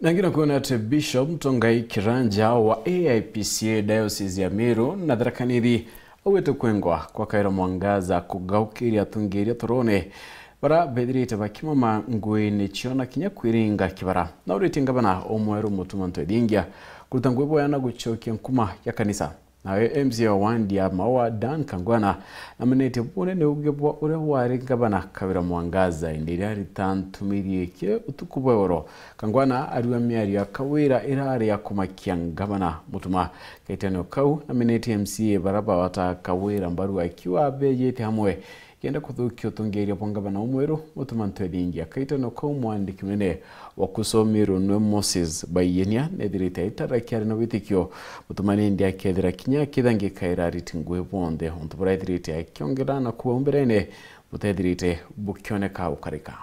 Nangina kuona ati Bishop Ntongai Kiranja wa AIPCA Diocese ya Meru na Tharaka-Nithi awete kwengwa kwa kaira mwangaza kugaukiria tungiria torone bara bethirite bakimama ngwini chiona kinya kwiringa kibara na uriti ngabana omweru mutuma ntwedingia kuruta ngwebo yana guchokia nkuma ya kanisa nawe MC wa wandi ya Mawa Dan Kangwana na menete bune ne ugebwa ure wari ngabana kabira mwangaza indira ritantumirie ke utukuboro Kangwana ariwa miari ya kawira irari ya kumakia ngabana mutuma kaitano kau na menete MC baraba wata kawira mbaru akiwa bejete hamwe yenda kuthukio tungeria pongabana umweru mutuma ntwedingia kaitano kau mwandiki mene wakusomero nwe Moses bayenia nedirite itarakiari no bitikio mutumani ndia kethira kinya kithangi kairari tingwe bonde ontubura idirite akiongerana kuwa umberene mutedirite bukioneka ukarika.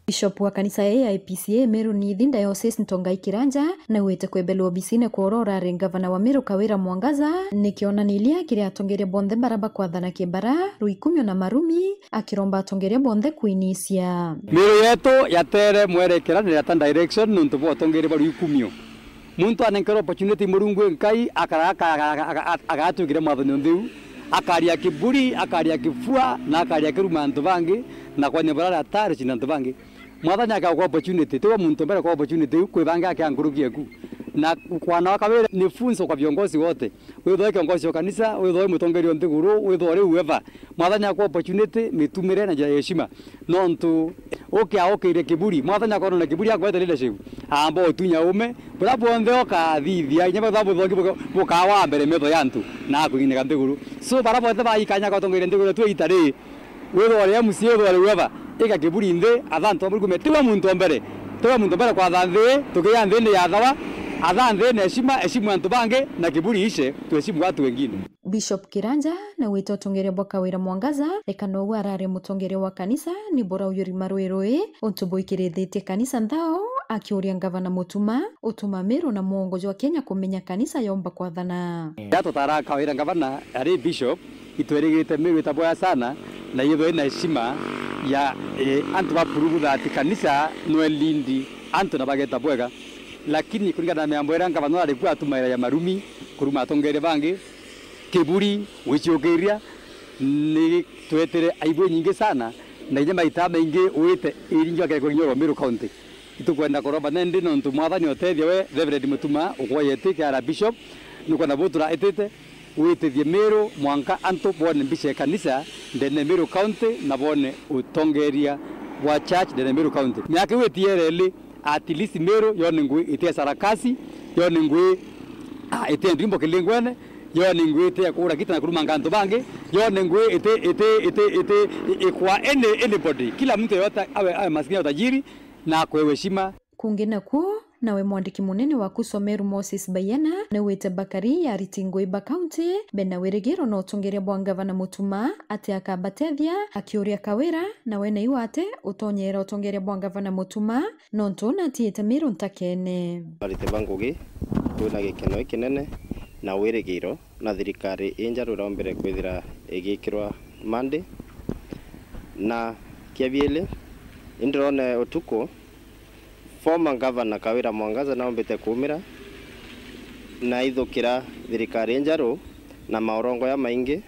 Bishop wa kanisa ya AIPCA Meru Nithi Diocese Ntongai Kiranja na wete kwebelwa obisine kuorora ri gavana wa Meru Kawira Mwangaza nikionanilia kiria atongeria bonde baraba kwathana kibara ruikumyo na marumi akiromba atongeria bonde kuinisia Meru yetu yatere mwerekera ni atan direction nuntu bo atongeria ruikumyo muntu anenkero opportunity murungu nkai akatugira mathano ndeu akaria kiburi akaria kifua na akaria kiruma ntu bangi na kwa nyabara atari china ntu bangi mwathanya akagwa opportunity tewa muntu mbere kwa opportunity kwibanga akiangurukia ku na kwana wakawira ni funzo kwa viongozi wote wewe kiongozi wa kanisa wewe mutongeri onthiguru wewe whoever mwathanya kwa opportunity mitumire na njia heshima nontu okire kiburi mwathanya kwa na kiburi akwete leadership ambo tunya ume bura bonde okathithia nyaba thabu thongi bukawa mbere metho yantu na kuginya kanthiguru so barabothe baikanya kwa tongeri nthiguru tu itari wewe MC wewe whoever ika kiburi inde athantu amurikume tiwa muntu mbere kwa thanthi tukiya nthini ya thawa athanthi na heshima antu bange na kiburi ishe tuheshimu watu wengine. Bishop Kiranja na wito atongeria bwa Kawira Mwangaza ekano warare mutongeria wa kanisa ni bora uyuri marwerwe ontubo ikirethete kanisa ndao akiuria gavana mutuma utuma Meru na muongozo wa Kenya kumenya kanisa yomba kwathana yato tara Kawira gavana ari bishop itwerigite Meru itaboya sana na hiyo ina heshima ya antu bapurugu that kanisa noelindi antu na bageta bwega lakini kulingana na mambo ya gavana alikuwa atumaira ya marumi kuruma atongere bangi kiburi wichiogeria ni twetere aibu nyingi sana na ije maita maingi uite irinjo kwa nyoro Meru County itukwenda koroba nende nontu mwathani otethia we Reverend Mutuma ukwayete kara bishop nuko na botura etete uitethie Meru mwanka antu bone bishe kanisa ndene Meru County na bone utongeria wa church ndene Meru County myake wetiereli at least Meru yone ngui itia sarakasi yone ngui itia ndimbo kilingwene yone ngui itia kura kita na kuruma nganto bange yone ngui ite kwa anybody kila mtu yote awe maskini utajiri na kwa heshima kungena kuo nawe mwandiki munene wa kusomeru Moses Bayena na wete Bakari ya Ritingweba County bena weregero na utongeria bwa gavana Mutuma ati akabatethia akiuria Kawira na wena iwate utonyera utongeria bwa gavana Mutuma nontu na tiete Meru ntakene arite bangugi tuna gikeno ikinene na weregero na thirikari injarura mbere kwithira igikirwa mande na kiabiele indrone utuko former governor Kawira Mwangaza naombete kumira na ithukira thirikari njaru na maorongo ya maingi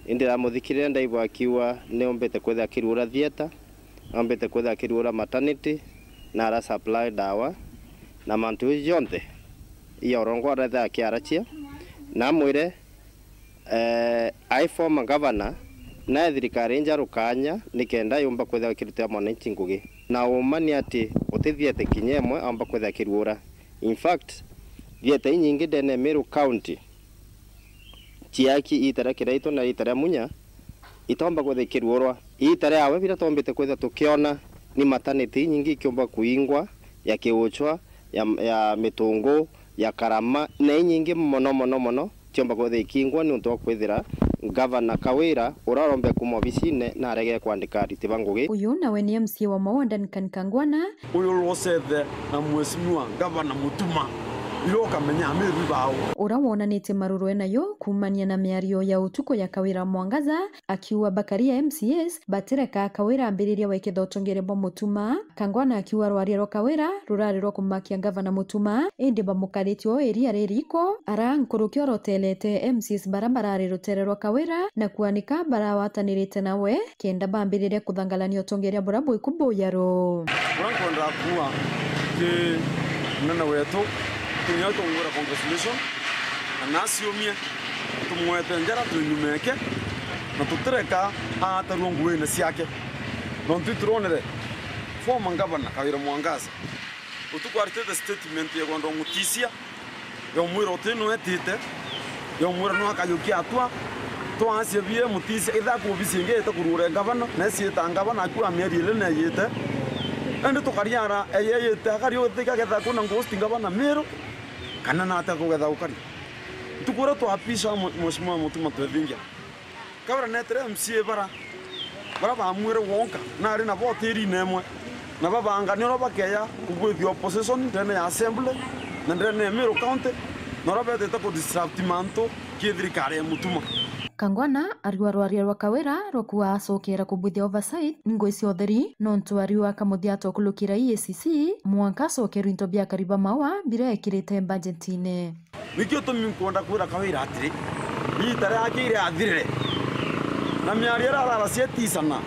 indira muthikirire ndaigwa akiwa neombete kwetha kirura theater ombete kwetha kirura maternity na ara supply dawa na mantu yonthe iyo orongo aratha akiarachia na mwire I former governor na thirikari njaru kanya nikenda yumba kwetha kirutia mwananchi ngugi na umani ati utithiete kinyemwe amba kwetha kirura in fact thiete nyingi ndene Meru County chiaki itara kiraito na itara munya itomba kwetha kirurwa itara yawe bila tombete kwetha tukiona ni maternity nyingi kiomba kuingwa ya kiuchwa ya mitungu ya karama na nyingi mono tiomba kwetha ikingwa ni unto kwethira Gavana Kawira urarombe kuma obisine na arege kwandika ritibangugi uyu nawe ni MC wa Mawa Dan Kangwana uyu losethe na mheshimiwa Gavana Mutuma yo kamenya meru bao ura wonanite maruru nayo kumania na miario ya utuko ya Kawira Mwangaza akiwa Bakaria MCS batereka Kawira ambiriria weketho tongerebo Mutuma Kangwana akiwa rwario Kawira rurariro kumakia gavana Mutuma indi bamukaritio eria ririko ara nkurukio rotelete MCS barabara ruterero Kawira na kuanika barawatanirite nawe kenda bambiriria kuthangalanio tongeria burabu ikubo yaro urankwenda kuwa ke nana wetu tunyato ngora congratulation anasiomia tumwete njara tunyumeke na tutereka ataruongo wena siake nontu turonere former governor Kawira Mwangaza utukwarte the statement ya gondo mutisia yo mwiro teno etite yo mwiro no akayukia atwa to asebie mutisia itha ku bisinge etakurure governor na sieta governor ku amerile na yete ende tukariara eyete akario thika getha kuna ngosti governor mero kana na ata kugetha ukari tukura to apisha mheshimiwa Mutuma twethingia Kawira netere MCA bara bamwire wonka na ari na voteri nemwe na babanga nyo bakeya kubwithio opposition ndene ya assembly na ndene Meru county na robete ta ko disrupt manto kithirikari ya Mutuma Kangwana ariwa rwaria rwa Kawira rokuwa acokera kubwithia oversight ngwe ciotheri nontu ariwa kamuthia tokulukira EACC mwanka acokera into bia kariba mawa bira ekirite budgetine nikio tuminkonda kwira Kawira atiri itare akire athirire na miariera araracia tisana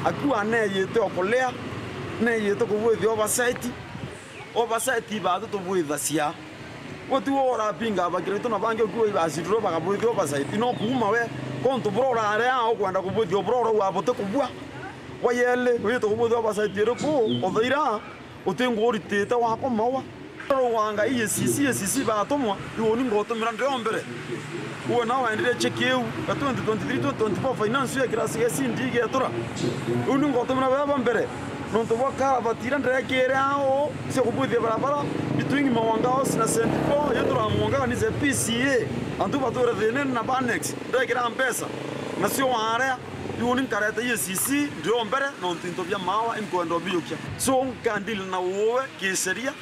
akuwa neyete okolea neyete kubwithia oversight bado tubwithacia wotu ora pinga bakirito na bange kuwa ibasitro bakabwithia oversight no kuma we kontu brora area okwenda kubwithia brora wabote kubwa wayele wito kubwithia oversight yeroko othaira utengorite wako mawa wanga EACC batomwa yoni ngotomira ndombere uwe na waendire chekeu 2023-2024 finance ya kirasi ya sindige yatura uni ngotomira baba mbere nonto wakara batira ndrekere ao se kubwithia barabara between Mawanga House na St. Paul yatura Mawanga ni ze PCA antu batura thene na Banex ndrekera mpesa na sio warea yoni kareta EACC ndombere nonto intobia mawa inkwendo biukia so nkandil na uwe kiseria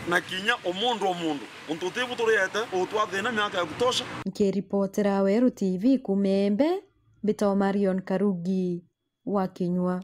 na kinya omundu untutebu turete utwathina miaka ya kutosha nkiripotera Weru TV kumembe Bito Marion Karugi wa Kinyua.